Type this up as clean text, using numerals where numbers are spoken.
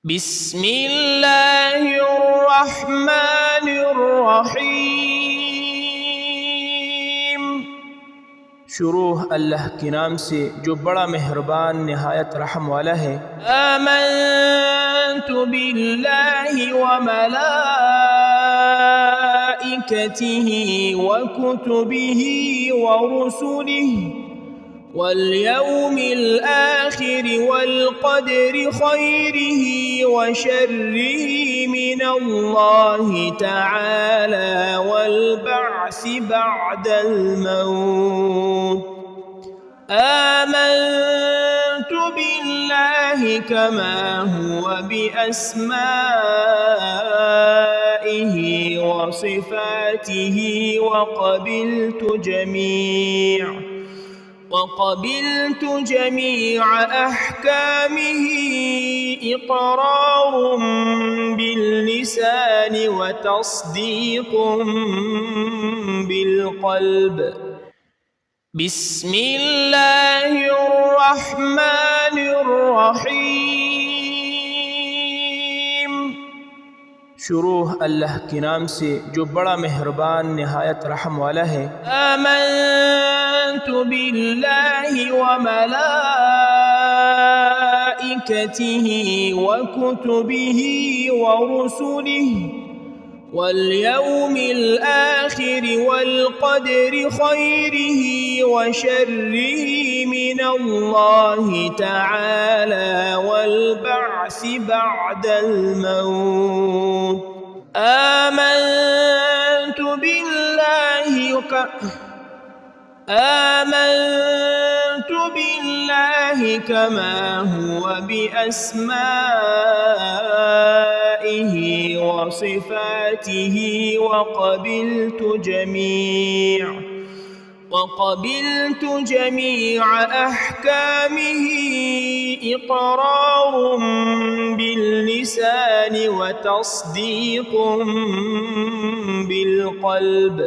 بسم الله الرحمن الرحیم۔ شروع اللہ کے نام سے جو بڑا مہربان نہایت رحم والا ہے۔ آمنت باللہ وملائکتہ وکتبہ ورسلہ واليوم الآخر والقدر خيره وشره من الله تعالى والبعث بعد الموت۔ آمنت بالله كما هو بأسمائه وصفاته وقبلت جميع أحكامه إقرار باللسان وتصديق بالقلب۔ بسم الله الرحمن الرحیم۔ شروع اللہ کے نام سے جو بڑا مہربان نہایت رحم والا ہے۔ آمنت باللہ وملائکتہ وکتبہ ورسلہ واليوم الآخر والقدر خيره وشره من الله تعالى والبعث بعد الموت۔ آمنت بالله كما هو بأسمائه وصفاته وقبلت جميع أحكامه إقرار باللسان وتصديق بالقلب۔